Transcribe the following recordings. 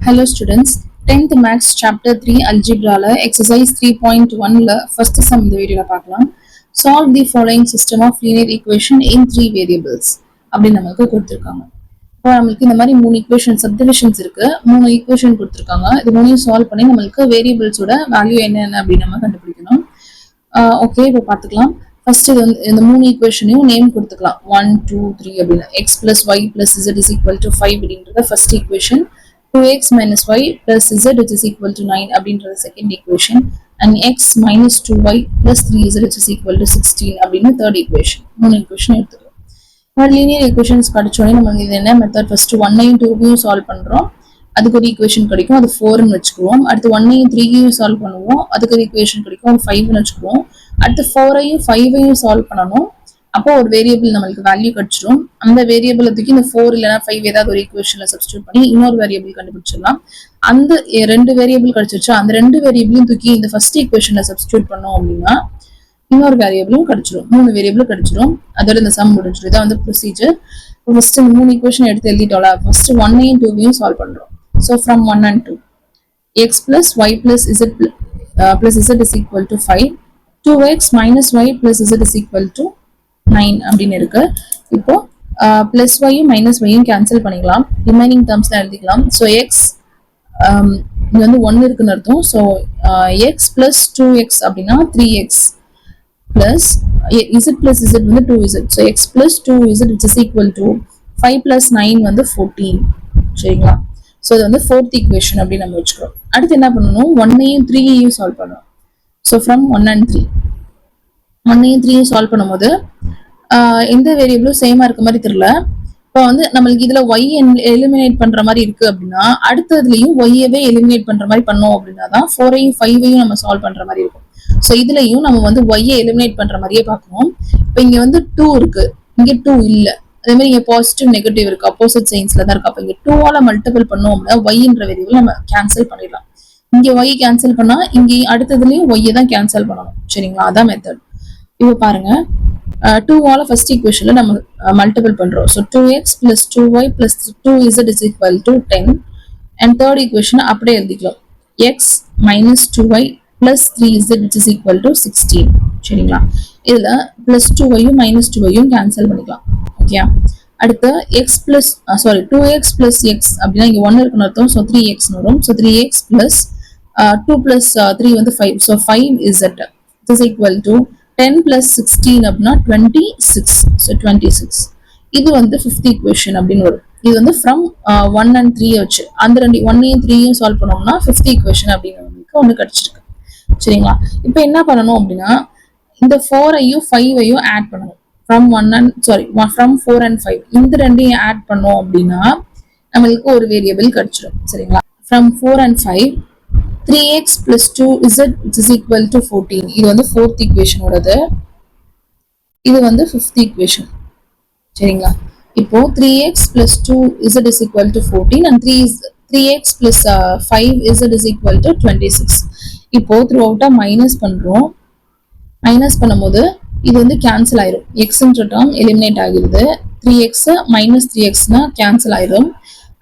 Hello students, 10th Maths Chapter 3 Algebra Exercise 3.1 first sum இந்த வீடியோல பார்க்கலாம். Solve the following system of linear equation in 3 variables அப்படின்னு நமக்கு கொடுத்திருக்காங்க. இப்போ நமக்கு இந்த மாதிரி 3 equation subdivisions இருக்கு. 3 equation கொடுத்திருக்காங்க. இது மூணையும் சால்வ் பண்ணி நமக்கு variablesோட வேல்யூ என்னென்ன அப்படின்னு நம்ம கண்டுபிடிக்கணும். ஓகே, இப்போ பார்த்துக்கலாம். ஃபர்ஸ்ட் இது வந்து இந்த 3 ஈக்குவேஷனையும் நேம் கொடுத்துக்கலாம். 1 2 3 அப்படின்னு. x plus y plus z is equal to 5 அப்படின்றது first equation. 2x minus y plus z which is equal to 9 அப்படின்றது second equation. and x minus 2y plus 3z which is equal to 16 அப்படின்னு third equation. 3 equation எடுத்துக்கலாம். இப்போ linear equations கிடைச்சோடனே நம்ம இது என்ன method, first 1ஐயும் 2ஐயும் solve பண்றோம். அதுக்கு ஒரு ஈக்குவேஷன் கிடைக்கும், அது 4ன்னு வச்சுக்குவோம். அடுத்து 1ஐயும் 3ஐயும் சால்வ் பண்ணுவோம், அதுக்கு ஒரு ஈக்குவேஷன் கிடைக்கும், அது 5ன்னு வச்சுக்குவோம். அடுத்து 4ஐயும் 5ஐயும் சால்வ் பண்ணணும். அப்போ ஒரு வேரியபிள் நம்மளுக்கு வேல்யூ கிடைச்சிடும். அந்த வேரியபிள் தூக்கி இந்த 4 இல்லைனா 5 ஏதாவது ஒரு ஈக்குவேஷன்ல சப்ஸ்டியூட் பண்ணி இன்னொரு வேரியபிள் கண்டுபிடிச்சிடலாம். அந்த 2 வேரியபிள் கிடைச்சிருச்சு, அந்த 2 வேரியபிளையும் தூக்கி இந்த ஃபர்ஸ்ட் ஈக்குவேஷன்ல சப்ஸ்டியூட் பண்ணோம் அப்படின்னா இன்னொரு வேரியபிளும் கிடைச்சிடும். 3 வேரியபிள் கிடைச்சிடும். அதோட இந்த சம் முடிஞ்சிடும். இதான் வந்து ப்ரொசீஜர். ஃபர்ஸ்ட் இந்த 3 ஈக்குவேஷன் எடுத்து எழுதிட்டோம்ல, ஃபர்ஸ்ட் 1ஐயும் 2ஐயும் சால்வ் பண்றோம். So from 1 and 2 x plus y plus z is equal to 5, 2x minus y plus z is equal to 9 அப்படின்னு இருக்கு. இப்போ பிளஸ் ஒய்யும் மைனஸ் ஒய்யும் கேன்சல் பண்ணிக்கலாம், ரிமைனிங் டேர்ம்ஸ் தான் எழுதிக்கலாம். ஸோ எக்ஸ் இங்க வந்து 1 இருக்குன்னு அர்த்தம். ஸோ எக்ஸ் பிளஸ் 2x அப்படின்னா 3x plus z plus z வந்து 2z. So X plus 2z which is equal to 5 plus 9 வந்து 14. சரிங்களா? ஸோ இது வந்து ஃபோர்த் ஈக்குவேஷன் அப்படின்னு நம்ம வச்சுக்கிறோம். அடுத்து என்ன பண்ணணும், 1ஐயும் 3ஐயும் சால்வ் பண்ணணும். ஸோ ஃப்ரம் 1 and 3 1ஐயும் 3ஐயும் சால்வ் பண்ணும்போது எந்த வேரியபிளும் சேமா இருக்க மாதிரி தெரியல. இப்போ வந்து நம்மளுக்கு இதுல y எலிமினேட் பண்ற மாதிரி இருக்கு அப்படின்னா அடுத்ததுலயும் y-யவே எலிமினேட் பண்ற மாதிரி பண்ணோம் அப்படின்னா தான் 4ஐயும் 5ஐயும் நம்ம சால்வ் பண்ற மாதிரி இருக்கும். ஸோ இதுலயும் நம்ம வந்து y-யை எலிமினேட் பண்ற மாதிரியே பார்க்கணும். இப்போ இங்க வந்து 2 இருக்கு, இங்க 2 இல்ல. அதே மாதிரி இங்க பாசிட்டிவ் நெகட்டிவ் இருக்கு, ஆப்போசிட் சைன்ஸ்ல தான் இருக்கு. அப்ப இங்க 2ஆல மல்டிபிள் பண்ணோம் அப்படின்னா y-ன்ற வேரியபிள் நம்ம கேன்சல் பண்ணிடலாம். இங்க y கேன்சல் பண்ணா இங்க அடுத்ததுலயும் y-யை தான் கேன்சல் பண்ணணும். சரிங்களா? அதான் மெத்தட். இப்போ பாருங்க, 2ஆல ஃபர்ஸ்ட் ஈக்குவேஷன்ல நம்ம மல்டிபிள் பண்றோம். So 2x plus 2y plus 2z is equal to 10. And third equation அப்படியே எழுதிக்கலாம், x minus 2y plus 3z which is equal to 16. சரிங்களா? இதுல பிளஸ் 2yயும் மைனஸ் 2yயும் கேன்சல் பண்ணிக்கலாம். ஓகே, அடுத்து x plus 2x plus x அப்படின்னா இங்க 1 இருக்குன்னு அர்த்தம். ஸோ 3x வரும். ஸோ 3x plus 2 plus 3 வந்து 5. So 5z is equal to 10 plus 16 அப்படின்னா 26. ஸோ 26 இது வந்து 5th ஈக்குவேஷன் அப்படின்னு வரும். இது வந்து ஃப்ரம் 1 and 3 வச்சு அந்த 1ஐயும் 3ஐயும் சால்வ் பண்ணோம்னா 5th ஈக்குவேஷன் அப்படின்னு நமக்கு ஒன்று கிடைச்சிருக்கு. சரிங்களா? இப்போ என்ன பண்ணணும் அப்படின்னா இந்த 4ஐயும் 5ஐயும் ஆட் பண்ணணும். ஃப்ரம் 4 and 5 இந்த ரெண்டையும் ஆட் பண்ணோம் அப்படின்னா நம்மளுக்கு ஒரு வேரியபிள் கிடைச்சிடும். சரிங்களா? From 4 and 5 3x plus 2z which is equal to 14. இது வந்து 4th ஈக்குவேஷனோடது, இது வந்து 5th ஈக்குவேஷன். சரிங்களா? இப்போ 3x plus 2z is equal to 14 and 3x plus 5z is equal to 26. இப்போ த்ரூ அவுட்டா மைனஸ் பண்றோம். மைனஸ் பண்ணும்போது இது வந்து கேன்சல் ஆயிரும். எக்ஸ்ன்ற டேர்ம் எலிமினேட் ஆகிடுது. 3x மைனஸ் 3xனா கேன்சல் ஆயிரும்.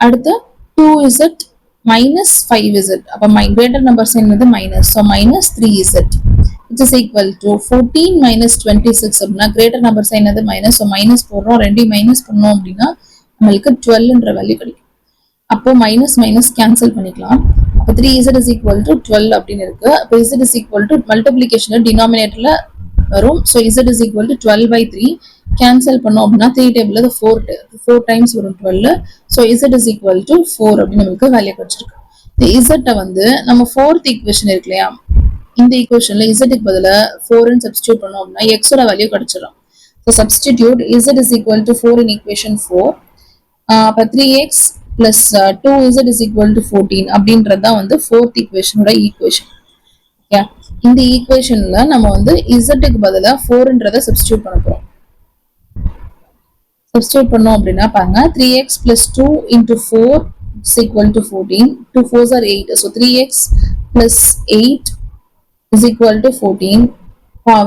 அடுத்து 2z minus 5z. அப்ப கிரேட்டர் நம்பர் சைன் வந்து minus. So minus 3z which is equal to 14 minus 26 அப்படின்னா கிரேட்டர் நம்பர் சைன் வந்து மைனஸ். ஸோ மைனஸ் போடுறோம், 2 மைனஸ் பண்ணோம் அப்படின்னா நம்மளுக்கு 12ன்ற வேல்யூ கிடைக்கும். அப்போ மைனஸ் மைனஸ் கேன்சல் பண்ணிக்கலாம். அப்போ 3z is equal to 12 அப்படின்னு இருக்கு. அப்போ z is equal to multiplication டினாமினேட்டர்ல வரும். So z is equal to 12/3 cancel பண்ணோம் அப்படின்னா 3 டேபிள்ல 4 டைம்ஸ் வரும் 12. So z is equal to 4 அப்படின்னு நமக்கு வேல்யூ கிடைச்சிருக்கு. இந்த z வந்து நம்ம 4th ஈக்குவேஷன் இருக்கு இல்லையா, இந்த ஈக்குவேஷன்ல z-க்கு பதிலா 4ன்னு சப்ஸ்டிடியூட் பண்ணோம் அப்படின்னா x-ஓட வேல்யூ கிடைச்சிடும். So substitute z is equal to 4 in equation 4. அப்போ 3x plus 2z is equal to 14 அப்படின்றது தான் வந்து 4th ஈக்குவேஷனோட ஈக்குவேஷன். ஓகே, இந்த ஈக்குவேஷன்ல நம்ம வந்து z-க்கு பதிலா 4ன்றதை சப்ஸ்டிடியூட் பண்ண போறோம். சப்ஸ்டிடியூட் பண்ணோம் அப்படின்னா பாருங்க, 3x plus 2 into 4 is equal to 14. 2 4s are 8. So 3x plus 8 is equal to 14.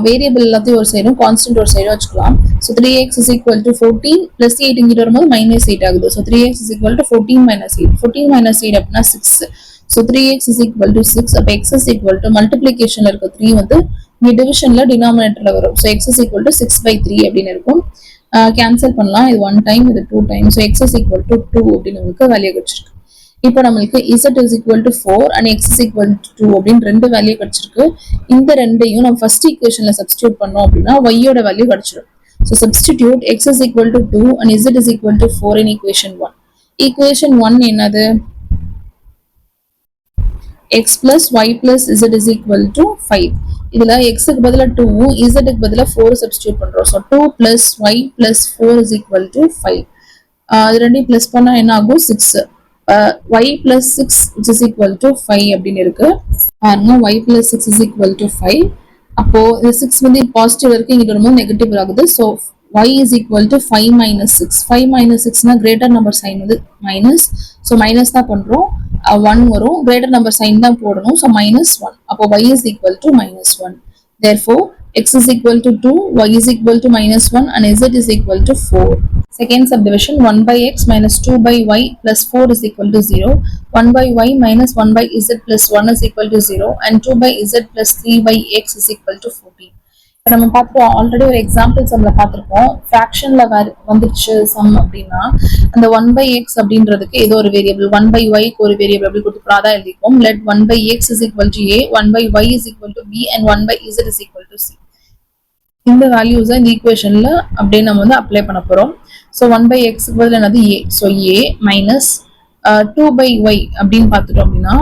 Variable எல்லாத்தையும் ஒரு சைடும் கான்ஸ்டன்ட் ஒரு சைடும் வச்சுக்கலாம். So 3x is equal to 14 plus 8 இங்கிட்ட வரும்போது -8 ஆகுது. So 3x is equal to 14 minus 8. 14 minus 8 அப்படின்னா 6. So 3x is equal to 6. அப்போ x is equal to மல்டிப்ளிகேஷன்ல இருக்க 3 வந்து இங்க டிவிஷன்ல டினாமினேட்டர்ல வரும். So x is equal to 6/3 அப்படின்னு இருக்கும். கேன்சல் பண்ணலாம். இது 1 டைம், இது 2 time. So x is equal to 2 அப்படின்னு நமக்கு வேல்யூ கிடைச்சிருக்கு. இப்போ நம்மளுக்கு z is equal to 4 and x is equal to 2 அப்படின்னு ரெண்டு வேல்யூ கிடைச்சிருக்கு. இந்த ரெண்டையும் நம்ம ஃபர்ஸ்ட் ஈக்குவேஷன்ல சப்ஸ்டிடியூட் பண்ணோம் அப்படின்னா y யோட வேல்யூ கிடைச்சிடும். So substitute x is equal to 2 and z is equal to 4 in equation 1. equation 1 என்னது? x plus y plus z is equal to 5. இதுல x க்கு பதிலா 2 z க்கு பதிலா 4 சப்ஸ்டிடியூட் பண்றோம். So 2 plus y plus 4 is equal to 5. அது ரெண்டையும் plus பண்ணா என்ன ஆகும்? 6. y plus 6 which is equal to 5 அப்படின்னு இருக்கு. பாருங்க, y plus 6 is equal to 5. அப்போ இந்த 6 வந்து பாசிட்டிவ் இருக்கு, இங்க வரும்போது நெகட்டிவ் ஆகுது. So y is equal to 5 minus 6. 5 minus 6 greater number sign வந்து மைனஸ். ஸோ மைனஸ் தான் பண்றோம். 1 வரும், கிரேட்டர் நம்பர் சைன் தான் போடணும். ஸோ -1. அப்போ y is equal to -1. Therefore x is equal to 2, y is equal to -1 and z is equal to 4. Second subdivision, 1 by x minus 2 by y plus 4 is equal to 0. 1 by y minus 1 by z plus 1 is equal to 0 and 2 by z plus 3 by x is equal to 14. இப்போ நம்ம பார்த்துட்டோம், already ஒரு example சம்ல பார்த்துருப்போம். ஃப்ராக்ஷன்ல வந்துருச்சு some அப்படின்னா அந்த 1 by x அப்படின்றதுக்கு ஏதோ ஒரு வேரியபிள் 1 by y க்கு ஒரு வேரியபிள் அப்படி கொடுத்து அதான் எழுதிப்போம். let 1 by x is equal to a, 1 by y is equal to b and 1 by z is equal to c. இந்த வேல்யூஸ் இந்த ஈக்குவேஷன்ல அப்படியே நம்ம வந்து அப்ளை பண்ண போறோம். ஸோ 1 by x க்கு பதில் என்னது? a. So a minus 2 by y அப்படின்னு பார்த்துட்டோம் அப்படின்னா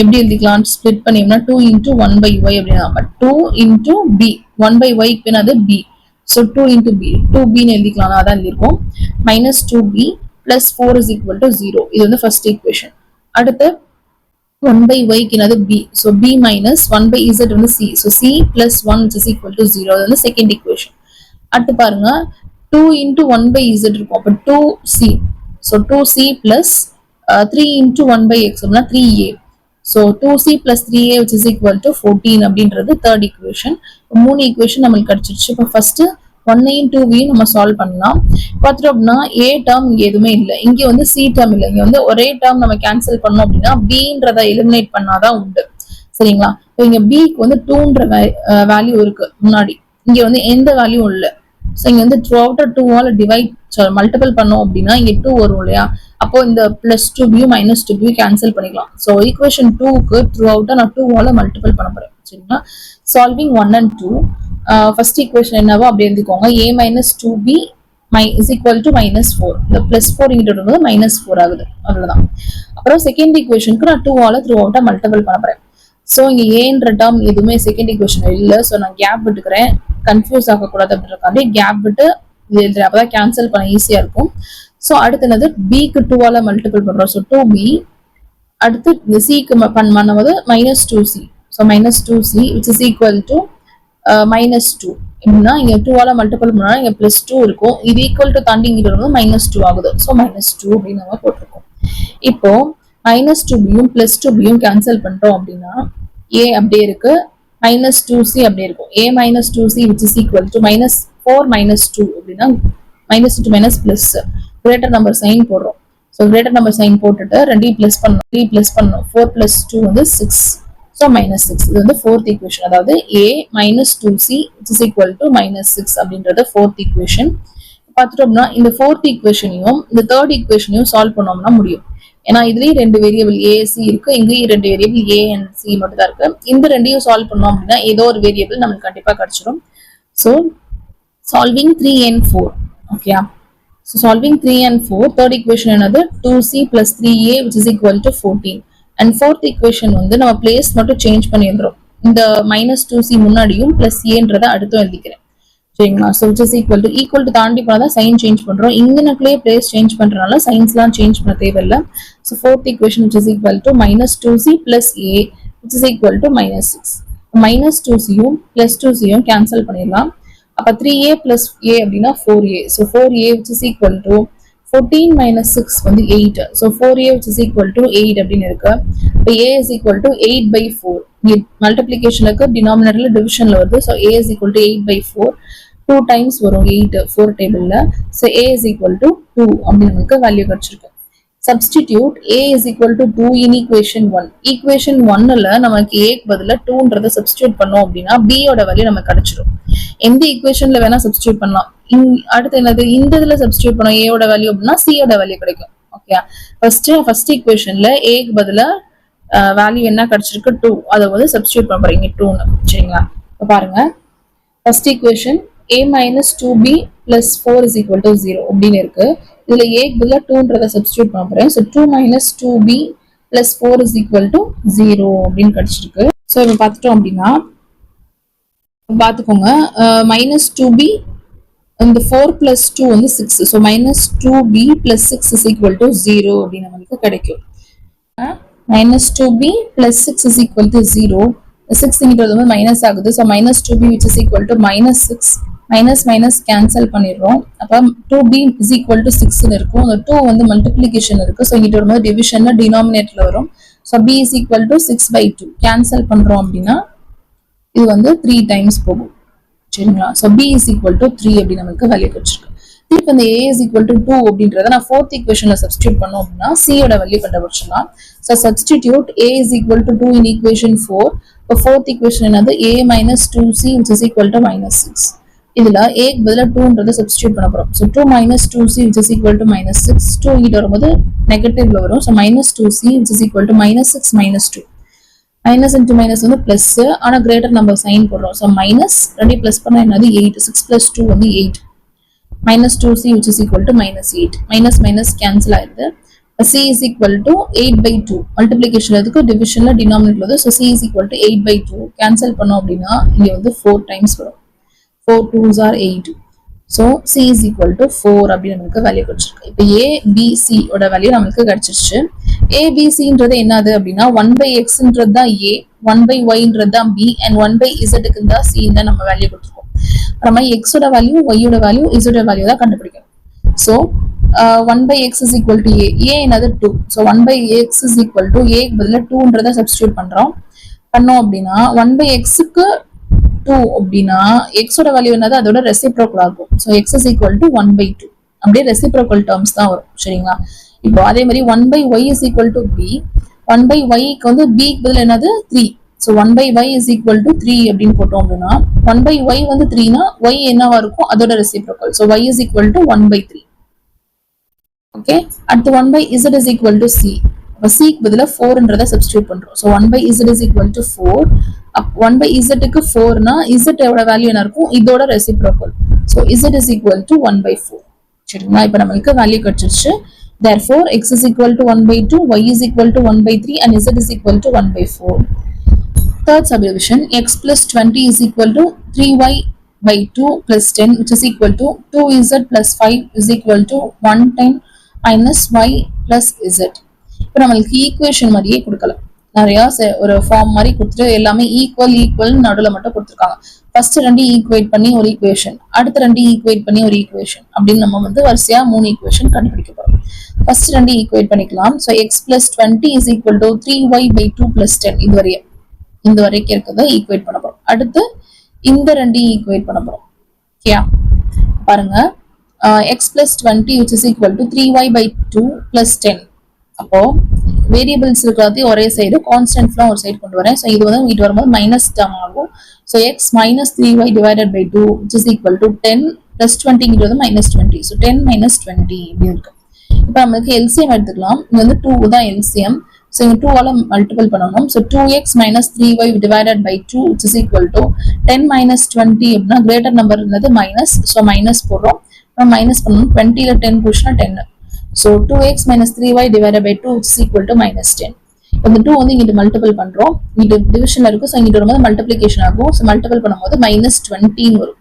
எப்படி எழுதிக்கலாம்? ஸ்பிளிட் பண்ணினா 2 into 1 by y அப்படின்னா 2 into b. 1 by y க்கு என்னது? b. So 2 into b, 2b எழுதிக்கலாம். அதான் எழுதிருக்கோம். Minus 2b plus 4 is equal to 0. இது வந்து ஃபர்ஸ்ட் ஈக்குவேஷன். அடுத்து 1 by y க்கு என்னது? b. So b minus 1 by z வந்து c. So c plus 1 which is equal to 0. அது வந்து செகண்ட் ஈக்குவேஷன். அடுத்து பாருங்க, 2 into 1 by z இருக்கும். அப்போ 2c. So 2c plus 3 into 1 by x அப்படின்னா 3a. So 2c plus 3a which is equal to 14 அப்படின்றது third equation. 3 equation நம்மளுக்கு கிடைச்சிருச்சு. இப்போ ஃபர்ஸ்ட் 1ஐயும் 2வையும் நம்ம சால்வ் பண்ணலாம். பார்த்துட்டோம் அப்படின்னா a டேர்ம் இங்கே எதுவுமே இல்லை, இங்கே வந்து c டேர்ம் இல்லை. இங்கே வந்து ஒரே டேர்ம் நம்ம கேன்சல் பண்ணோம் அப்படின்னா bன்றதை எலிமினேட் பண்ணாதான் உண்டு. சரிங்களா? இப்போ இங்கே bக்கு வந்து 2ன்ற வேல்யூ இருக்கு முன்னாடி, இங்கே வந்து எந்த வேல்யூ இல்லை. ஸோ இங்க வந்து த்ரூ அவுட் 2ஆல டிவைட் மல்டிபிள் பண்ணோம் அப்படின்னா இங்க 2 வரும் இல்லையா? அப்போ இந்த plus 2b minus 2b cancel பண்ணிக்கலாம். ஸோ ஈக்குவேஷன் 2க்கு த்ரூ அவுட்டா நான் 2ஆல மல்டிபிள் பண்ண போறேன். சரிங்களா? Solving 1 and 2. ஃபர்ஸ்ட் ஈக்குவேஷன் என்னவோ அப்படி எழுதிக்கோங்க. a minus 2b is equal to -4. இந்த பிளஸ் 4 இங்கிட்ட வரும்போது -4 ஆகுது. அவ்வளவுதான். அப்புறம் செகண்ட் ஈக்குவேஷனுக்கு நான் 2ஆல த்ரூ அவுட்டா மல்டிபிள் பண்ண போறேன். ஸோ இங்க ஏன்ற டேர்ம் எதுவுமே செகண்ட் ஈக்குவேஷன் இல்லை. ஸோ நான் கேப் விட்டுக்கிறேன், கன்ஃபியூஸ் ஆகக்கூடாது அப்படின்றக்காண்டி கேப் விட்டு இது எழுதுறேன். அப்பதான் கேன்சல் பண்ண ஈஸியா இருக்கும். ஸோ அடுத்து என்னது? பிக்கு 2ஆல மல்டிபிள் பண்றோம். So 2b. அடுத்து இந்த சிக்கு பண்ணும்போது -2c. So -2c which is equal to -2. எப்படின்னா இங்க 2ஆல மல்டிபிள் பண்ணா இங்க +2 இருக்கும். இது ஈக்குவல் டு தாண்டி இங்கிட்ட வரும்போது -2 ஆகுது. ஸோ -2 அப்படின்னு நம்ம போட்டிருக்கோம். இப்போ -2bயும் +2bயும் கேன்சல் பண்றோம் அப்படின்னா a அப்படியே இருக்கு, -2c அப்படியே இருக்கும். a minus 2c which is equal to -4 minus 2 அப்படின்னா -2 minus plus greater number sign போடுறோம். ஸோ கிரேட்டர் நம்பர் சைன் போட்டுட்டு ரெண்டையும் பிளஸ் பண்ணணும், 3 பிளஸ் பண்ணணும். 4 plus 2 வந்து 6. ஸோ -6. இது வந்து ஃபோர்த் ஈக்குவேஷன். அதாவது a minus 2c which is equal to -6 அப்படின்றது ஃபோர்த் ஈக்குவேஷன். பார்த்துட்டோம்னா இந்த ஃபோர்த் ஈக்குவேஷனையும் இந்த தேர்ட் ஈக்குவேஷனையும் சால்வ் பண்ணோம்னா முடியும். ஏன்னா இதுலயும் 2 வேரியபிள் a c இருக்கு, இங்கேயும் 2 வேரியபிள் a and c மட்டும் தான் இருக்கு. இந்த ரெண்டையும் சால்வ் பண்ணோம் அப்படின்னா ஏதோ ஒரு வேரியபிள் நமக்கு கண்டிப்பா கிடைச்சிடும். So solving 3 and 4. Okay, so solving 3 and 4. Third equation என்னது? 2c plus 3a which is equal to 14. And fourth equation வந்து நம்ம பிளேஸ் மட்டும் சேஞ்ச் பண்ணிடுறோம். இந்த -2c முன்னாடியும் +a அடுத்தும் எழுதிக்கிறேன். சரிங்களா? So which is equal to தாண்டி போனாதான் சைன் சேஞ்ச் பண்றோம். இங்கனக்குள்ளே பிளேஸ் சேஞ்ச் பண்றதுனால சைன்ஸ்லாம் சேஞ்ச் பண்ண தேவையில்லை. So fourth equation which is equal to -2c plus a which is equal to -6. -2cயும் +2cயும் cancel பண்ணிடலாம். அப்ப 3a plus a அப்படின்னா 4a. So 4a which is equal to 14 minus 6 வந்து 8. So 4a which is equal to 8 அப்படின்னு இருக்கு. இப்போ a is equal to 8/4. மல்டிப்ளிகேஷனுக்கு டினாமினேட்டர்ல டிவிஷன்ல வருது. So a is equal to 8/4 2 times வரும் 8 4 டேபிள்ல. So a is equal to 2 அப்படின்னு நமக்கு வேல்யூ கிடைச்சிருக்கு. Substitute a is equal to 2 in equation 1. equation 1ல நமக்கு a க்கு பதிலா 2ன்றத சப்ஸ்டிடியூட் பண்ணோம் அப்படின்னா b யோட வேல்யூ நமக்கு கிடைச்சிடும். எந்த ஈக்குவேஷன்ல வேணா சப்ஸ்டிடியூட் பண்ணலாம். அடுத்து என்னது, இந்த இதுல சப்ஸ்டிடியூட் பண்ணோம் a யோட வேல்யூ அப்படின்னா c யோட வேல்யூ கிடைக்கும். ஓகே, ஃபர்ஸ்ட் ஈக்குவேஷன்ல a க்கு பதிலா வேல்யூ என்ன கிடைச்சிருக்கு 2, அதை வந்து சப்ஸ்டிடியூட் பண்ண போறீங்க 2ன்னு. சரிங்களா, இப்போ பாருங்க first equation a minus 2b plus 4 is equal to 0 அப்படின்னு இருக்கு. இதுல a க்கு பதிலா 2ன்றத சப்ஸ்டிடியூட் பண்ண போறேன். So 2 minus 2b plus 4 is equal to 0 அப்படின்னு கிடைச்சிருக்கு. ஸோ இப்போ பார்த்துட்டோம் அப்படின்னா பார்த்துக்கோங்க, minus 2b இந்த 4 plus 2 வந்து 6. So minus 2b plus 6 is equal to 0 அப்படின்னு நமக்கு கிடைக்கும். minus 2b plus 6 is equal to 0. 6 இங்கிறது வந்து மைனஸ் ஆகுது. So minus 2b which is equal to minus 6. Minus minus cancel பண்ணிடுறோம். அப்போ 2b is equal to 6 இருக்கும். அந்த 2 வந்து மல்டிப்ளிகேஷன் இருக்கு. ஸோ இங்கிட்ட வரும்போது டிவிஷன்ல டினாமினேட்டர்ல வரும். So b is equal to 6/2 cancel பண்றோம் அப்படின்னா இது வந்து 3 டைம்ஸ் போகும். சரிங்களா, so b is equal to 3 அப்படின்னு நமக்கு வேல்யூ கிடைச்சிருக்கு. இப்போ இந்த a is equal to 2 அப்படின்றத நான் ஃபோர்த் ஈக்குவேஷன்ல சப்ஸ்டிடியூட் பண்ணோம் அப்படின்னா c யோட வேல்யூ கண்டுபிடிச்சிடலாம். So substitute a is equal to 2 in equation 4. இப்போ ஃபோர்த் ஈக்குவேஷன் என்னது, a minus 2c which is equal to minus 6. இதுல a க்கு பதிலா 2ன்றத சப்ஸ்டிடியூட் பண்ண போறோம். So 2 minus 2c which is equal to minus 6. 2 இங்கிட்ட வரும்போது நெகட்டிவ்ல வரும். So minus 2c which is equal to minus 6 minus 2. Minus into minus வந்து பிளஸ், ஆனா கிரேட்டர் நம்பர் சைன் போடுறோம். ஸோ மைனஸ் 2 பிளஸ் பண்ணா என்னது 8. 6 plus 2 வந்து 8. minus 2c which is equal to minus 8. Minus minus cancel ஆயிடுது. c is equal to 8/2 multiplication அதுக்கு டிவிஷன்ல denominator வருது. So c is equal to 8/2 cancel பண்ணோம் அப்படின்னா இங்க வந்து 4 டைம்ஸ் வரும். 4 2s are 8. So c is equal to 4 அப்படின்னு நமக்கு வேல்யூ கிடைச்சிருக்கு. இப்போ a b c ஓட வேல்யூ நமக்கு கிடைச்சிருச்சு. a b cன்றது என்னது அப்படின்னா 1/x தான் a, 1/y தான் b and 1/z தான் c தான் நம்ம வேல்யூ கொடுத்துருக்கோம். நம்ம x ஓட வேல்யூ, y ஓட வேல்யூ, z ஓட வேல்யூ தான் கண்டுபிடிக்கணும். So 1/x is equal to a. a என்னது 2. So 1/x is equal to a க்கு பதிலா 2ன்றத சப்ஸ்டிடியூட் பண்ணோம் அப்படின்னா 1/x-க்கு 2 அப்படின்னா x ஓட வேல்யூ என்னது அதோட ரெசிப்ரோக்கல் ஆகும். So x is equal to 1/2. அப்படியே ரெசிப்ரோக்கல் டேர்ம்ஸ் தான் வரும். சரிங்களா, இப்போ அதே மாதிரி 1/y is equal to b. 1/y-க்கு வந்து b க்கு பதிலா என்னது 3. So 1/y is equal to 3 அப்படின்னு போட்டோம் அப்படின்னா 1/y வந்து 3னா y என்னவா இருக்கும் அதோட reciprocal. So y is equal to 1/3. Okay, அடுத்து 1/z is equal to c. அப்ப c க்கு பதிலா 4ன்றத சப்ஸ்டிடியூட் பண்றோம். So 1/z is equal to 4. 1/z-க்கு 4னா z ஓட வேல்யூ என்ன இருக்கும் இதோட reciprocal. So z is equal to 1/4. சரிங்களா, இப்போ நமக்கு வேல்யூ கிடைச்சிருச்சு. Therefore x is equal to 1/2, y is equal to 1/3 and z is equal to 1/4. Third subdivision, x plus 20 is equal to 3y/2 plus 10 which is equal to 2z plus 5 is equal to 110 minus y plus z. இப்போ நம்மளுக்கு equation மாதிரியே கொடுக்கலாம். நிறைய ஒரு form மாதிரி கொடுத்துட்டு எல்லாமே equal நடுவில் மட்டும் கொடுத்துருக்காங்க. ஃபர்ஸ்ட் 2 ஈக்குவேட் பண்ணி ஒரு ஈக்குவேஷன், அடுத்த 2 ஈக்குவேட் பண்ணி ஒரு ஈக்குவேஷன் அப்படின்னு நம்ம வந்து வரிசையா 3 ஈக்குவேஷன் கண்டுபிடிக்க போறோம். ஃபர்ஸ்ட் 2 ஈக்குவேட் பண்ணிக்கலாம். So x plus 20 is equal to 3y/2 plus 10 இந்த வரைக்கும் இருக்கிறத ஈக்குவேட் பண்ண போறோம். அடுத்து இந்த 2 ஈக்குவேட் பண்ண போறோம். ஓகே, பாருங்க x plus 20 which is equal to 3y/2 plus 10. அப்போ வேரியபிள்ஸ் இருக்கிறதையும் ஒரே சைடு, கான்ஸ்டன்ட்லாம் ஒரு சைடு கொண்டு வரேன். ஸோ இது வந்து இங்கிட்டு வரும்போது மைனஸ் டேர்ம் ஆகும். So x minus 3y divided by 2 which is equal to 10 plus 20 இங்கிட்டு வந்து minus 20. ஸோ 10 minus 20 இப்படி இருக்கு. இப்போ நம்மளுக்கு எல்சிஎம் எடுத்துக்கலாம். இங்க வந்து 2 தான் எல்சிஎம். ஸோ இங்க 2 ஆல மல்டிபிள் பண்ணணும். So 2x minus 3y divided by 2 which is equal to 10 minus 20 அப்படின்னா கிரேட்டர் நம்பர் இருந்தது மைனஸ். ஸோ மைனஸ் போடுறோம். நம்ம மைனஸ் பண்ணணும். 20ல 10 போச்சுன்னா 10. So 2x minus 3y divided by 2 is equal to minus 10. இந்த 2 வந்து இங்கிட்டு மல்டிபிள் பண்றோம். இங்கிட்டு டிவிஷன்ல இருக்கும். ஸோ இங்கிட்டு வரும்போது மல்டிப்ளிகேஷன் ஆகும். ஸோ மல்டிபிள் பண்ணும்போது minus 20 வரும்.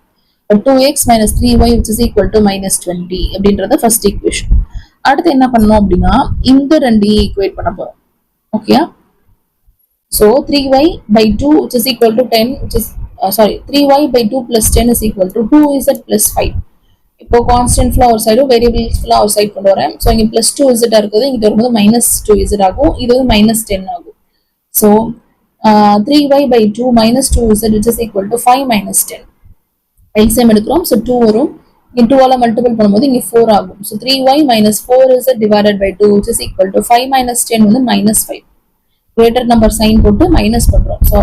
2x minus 3y which is equal to minus 20 அப்படின்றது ஃபர்ஸ்ட் ஈக்குவேஷன். அடுத்து என்ன பண்ணணும் அப்படின்னா இந்த 2 ஈக்குவேட் பண்ண போறோம். Okay, so 3y/2 which is equal to 10 which is 3y/2 plus 10 is equal to 2z plus 5. இப்போ கான்ஸ்டன்ட் ஃபுல்லா ஒரு சைடு, வேரியபிள்ஸ் ஃபுல்லா ஒரு சைடு கொண்டு வரேன். ஸோ இங்க +2z இருக்குது, இங்க வரும்போது -2z ஆகும். இது வந்து -10 ஆகும். So 3y by 2 minus 2z which is equal to 5 minus 10. LCM எடுக்கிறோம். So 2 வரும். இங்கே 2 ஆல மல்டிபிள் பண்ணும்போது இங்கே 4 ஆகும். So 3y minus 4z divided by 2 which is equal to 5 minus 10 வந்து minus 5. greater number sign போட்டு மைனஸ் பண்றோம். ஸோ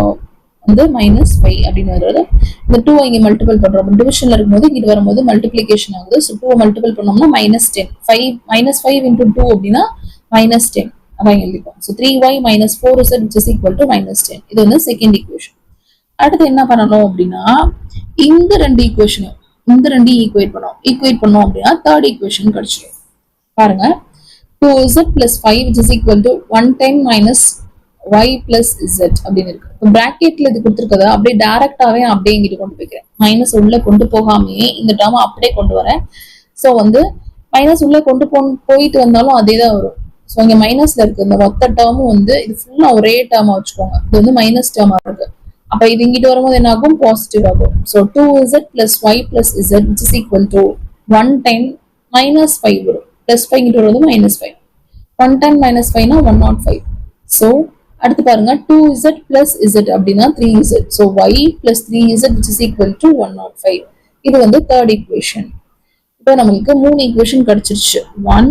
வந்து minus 5 அப்படின்னு வருது. இந்த 2 இங்கே மல்டிபிள் பண்றோம். டிவிஷன்ல இருக்கும்போது இங்கிட்டு வரும்போது மல்டிப்ளிகேஷன் ஆகுது. ஸோ 2 மல்டிபிள் பண்ணோம்னா minus 10. 5 minus 5 into 2 அப்படின்னா minus 10. அதான் எழுதிப்போம். So 3y minus 4z which is equal to minus 10. இது வந்து செகண்ட் ஈக்குவேஷன். அடுத்து என்ன பண்ணணும் அப்படின்னா இந்த ரெண்டு ஈக்குவேஷனும் ஈக்குவேட் பண்ணோம் அப்படின்னா தேர்ட் ஈக்குவேஷன் கிடைச்சிடும். பாருங்க 2z plus 5 which is equal to 1 time minus y plus z அப்படின்னு இருக்கு. இப்போ பிராக்கெட்ல இது கொடுத்துருக்கதா அப்படியே டைரக்டாவே அப்படியே இங்கிட்டு கொண்டு போய்க்கிறேன். மைனஸ் உள்ள கொண்டு போகாமே இந்த டேர்ம் அப்படியே கொண்டு வரேன். ஸோ வந்து மைனஸ் உள்ள கொண்டு போயிட்டு வந்தாலும் அதே தான் வரும். ஸோ இங்க மைனஸ்ல இருக்கு இந்த மொத்த டேர்மும் வந்து இது ஃபுல்லா ஒரே டேர்மா வச்சுக்கோங்க. இது வந்து மைனஸ் டேர்மா இருக்கு. அப்ப இது இங்கிட்டு வரும்போது என்ன ஆகும்? பாசிட்டிவ் ஆகும். So 2z plus y plus z which is equal to 1 time minus 5 வரும். பிளஸ் 5 இங்கிட்டு வருவது minus 5. 1 time minus 5 னா 105. ஸோ அடுத்து பாருங்க 2z plus z அப்படின்னா 3z. So y plus 3z which is equal to 105. இது வந்து தேர்ட் ஈக்குவேஷன். இப்போ நம்மளுக்கு 3 ஈக்குவேஷன் கிடைச்சிருச்சு. 1,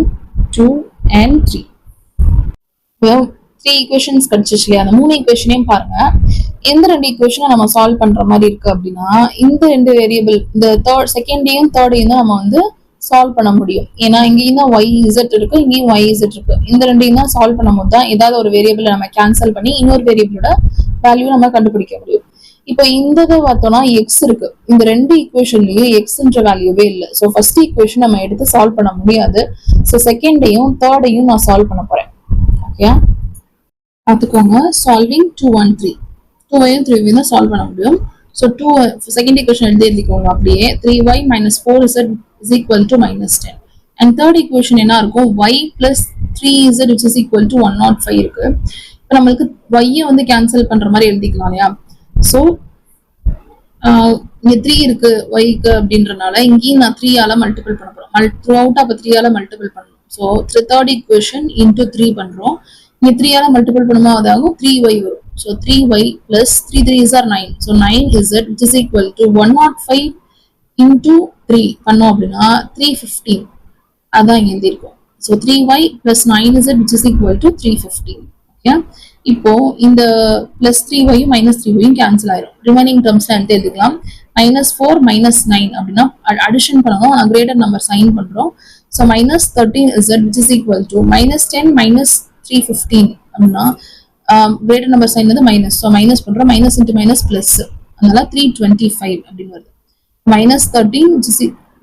2 and 3. 3 ஈக்குவேஷன்ஸ் கிடைச்சிச்சு இல்லையா? அந்த 3 ஈக்குவேஷனையும் பாருங்க. எந்த ரெண்டு ஈக்குவேஷனை நம்ம சால்வ் பண்ற மாதிரி இருக்கு அப்படின்னா இந்த ரெண்டு வேரியபிள் இந்த செகண்டையும் தேர்டையும் தான் நம்ம வந்து சால்வ் பண்ண முடியும். ஏன்னா இங்கேயும் தான் YZ இருக்கு, இங்கேயும் YZ இருக்கு. இந்த ரெண்டையும் தான் சால்வ் பண்ணும்போது தான் ஏதாவது ஒரு வேரியபிளை நம்ம கேன்சல் பண்ணி இன்னொரு வேரியபிளோட வேல்யூ நம்ம கண்டுபிடிக்க முடியும். இப்போ இந்த இதை பார்த்தோம்னா எக்ஸ் இருக்கு. இந்த ரெண்டு ஈக்குவேஷன்லயும் எக்ஸ்ன்ற வேல்யூவே இல்லை. ஸோ ஃபர்ஸ்ட் ஈக்குவேஷன் நம்ம எடுத்து சால்வ் பண்ண முடியாது. ஸோ செகண்டையும் தேர்டையும் நான் சால்வ் பண்ண போறேன். ஓகே, பார்த்துக்கோங்க. சால்விங் 2 1 3 2வையும் 3வையும் தான் சால்வ் பண்ண முடியும். ஸோ 2 செகண்ட் ஈக்குவேஷன் எழுதிக்கோங்க அப்படியே. 3y minus 4z is equal to minus 10. And third equation என்ன இருக்கும்? y plus 3z which is equal to 105 இருக்கு. இப்போ நம்மளுக்கு y வந்து கேன்சல் பண்ற மாதிரி எழுதிக்கலாம் இல்லையா? ஸோ இங்க 3 இருக்கு yக்கு அப்படின்றனால இங்கேயும் நான் 3 ஆல மல்டிபிள் பண்ண போறோம். த்ரூ அவுட் அப்ப 3 ஆல மல்டிபிள் பண்ணணும். ஸோ தேர்ட் ஈக்குவேஷன் இன்டூ 3 பண்றோம். இங்க 3 ஆல மல்டிபிள் பண்ணுமா அதாகும் 3y வரும். So 3y plus 3 3s are 9. So 9z which is equal to 105 into 3 பண்ணோம் அப்படின்னா 315. அதான் இங்க எழுதியிருக்கோம். So 3y plus 9z which is equal to 315. Okay. இப்போ இந்த plus 3y minus 3y cancel ஆயிரும். ரிமைனிங் டேர்ம்ஸ்ல எழுதிக்கலாம். minus 4 minus 9 அப்படின்னா அடிஷன் பண்ணணும். கிரேட்டர் நம்பர் சைன் பண்றோம். So minus 13z which is equal to minus 10 minus 315 அப்படின்னா கிரேட்டர் நம்பர் சைன் வந்து minus. So minus பண்றோம். Minus into minus plus. அதனால 325 அப்படின்னு வருது. minus 13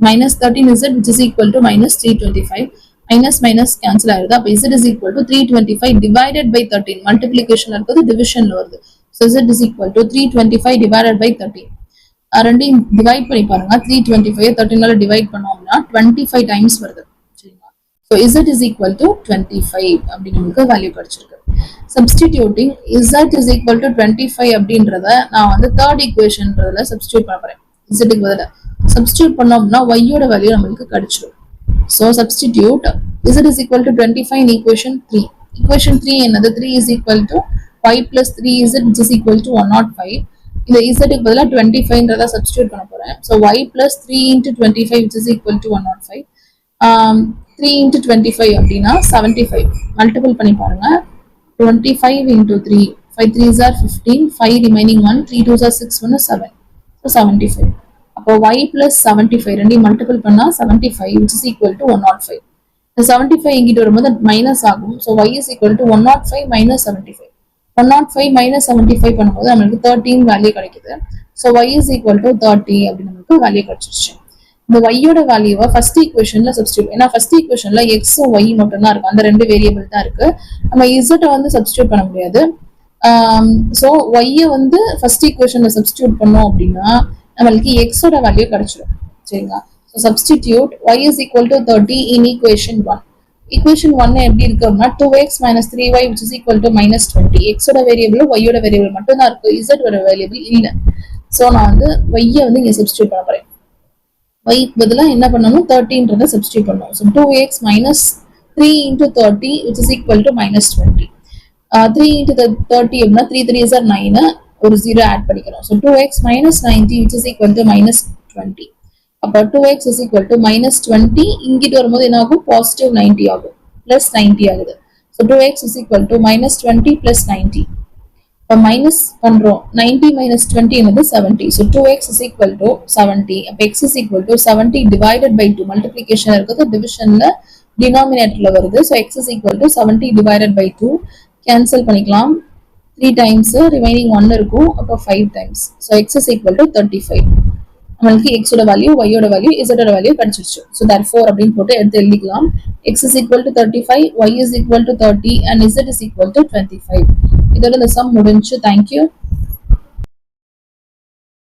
minus 13z which is equal to minus 325. Minus minus cancel ஆயிருது. அப்போ z is equal to 325 divided by 13. Multiplication இருக்குது, டிவிஷன்ல வருது. So z is equal to 325 divided by 13. ரெண்டையும் divide பண்ணி பாருங்க. 325 13ஆல டிவைட் பண்ணோம்னா 25 டைம்ஸ் வருது. சரிங்களா? So z is equal to 25 அப்படின்னு நமக்கு வேல்யூ கிடைச்சிருக்கு. Substituting z is equal to 25 அப்படின்றத நான் வந்து தேர்ட் ஈக்குவேஷன்றதுல சப்ஸ்டிடியூட் பண்ண போறேன். z க்கு பதிலா சப்ஸ்டிடியூட் பண்ணோம்னா y யோட வேல்யூ நமக்கு கிடைச்சிடும். So substitute z is equal to 25 in equation 3. Equation 3 என்னது? 3 is equal to y plus 3z which is equal to 105. இந்த z க்கு பதிலா 25ன்றத சப்ஸ்டிடியூட் பண்ண போறேன். So y plus 3 into 25 which is equal to 105. 3 into 25 அப்படின்னா 75. Multiple பண்ணி பாருங்க. 25 into 3. 5 3s are 15. 5 remaining 1. 3 2s are 6. 1 is 7. So 75. அப்போ y plus 75 ரெண்டையும் மல்டிபிள் பண்ணா 75 which is equal to 105. இந்த 75 இங்கிட்டு வரும்போது மைனஸ் ஆகும். So y is equal to 105 minus 75. 105 minus 75 பண்ணும்போது நம்மளுக்கு 13 வேல்யூ கிடைக்குது. So y is equal to 30 அப்படின்னு நமக்கு வேல்யூ கிடைச்சிருச்சு. இந்த y யோட வேல்யூவை ஃபர்ஸ்ட் ஈக்குவேஷன்ல சப்ஸ்டிடியூட். ஏன்னா ஃபர்ஸ்ட் ஈக்குவேஷன்ல x y மட்டும் தான் இருக்கு. அந்த ரெண்டு வேரியபிள் தான் இருக்கு. நம்ம z வந்து சப்ஸ்டிடியூட் பண்ண முடியாது. ஸோ y வந்து ஃபர்ஸ்ட் ஈக்குவேஷன்ல சப்ஸ்டிடியூட் பண்ணோம் அப்படின்னா நம்மளுக்கு x ஓட வேல்யூ கிடைச்சிடும். சரிங்களா? So substitute y is equal to 30 in equation 1. equation 1 எப்படி இருக்கு அப்படின்னா 2x minus 3y which is equal to minus 20. x ஓட வேரியபிள் y ஓட வேரியபிள் மட்டும் தான் இருக்கு. z ஓட வேரியபிள் இல்ல. ஸோ நான் வந்து y வந்து இங்க சப்ஸ்டிடியூட் பண்ண போறேன். y பதிலா என்ன பண்ணணும்? 30ன்றத சப்ஸ்டிடியூட் பண்ணணும். So 2x minus 3 into 30 which is equal to minus 20. 3 into the 30 அப்படின்னா 3 3 is 9 ஒரு 0 ஆட் பண்ணிக்கிறோம். So 2x minus 90 which is equal to minus 20. அப்போ 2x is equal to minus 20. இங்கிட்டு வரும்போது என்ன ஆகும்? பாசிட்டிவ் 90 ஆகும், பிளஸ் 90 ஆகுது. So 2x is equal to minus 20 plus 90. இப்போ மைனஸ் பண்றோம், 90 minus 20 என்னது 70. So 2x is equal to 70. அப்போ x is equal to 70 divided by 2. Multiplication இருக்குது, டிவிஷன்ல டினாமினேட்டர்ல வருது. So x is equal to 70 divided by 2. Cancel பண்ணிக்கலாம், 3 times remaining 1 இருக்கும், அப்போ 5 times. So x is equal to 35. நம்மளுக்கு x ஓட வேல்யூ, y ஓட value, z ஓட வேல்யூ கிடைச்சிருச்சு. ஸோ therefore அப்படின்னு போட்டு எடுத்து எழுதிக்கலாம். x is equal to 35, y is equal to 30 and z is equal to 25. இதோட இந்த சம் முடிஞ்சு. தேங்க்யூ.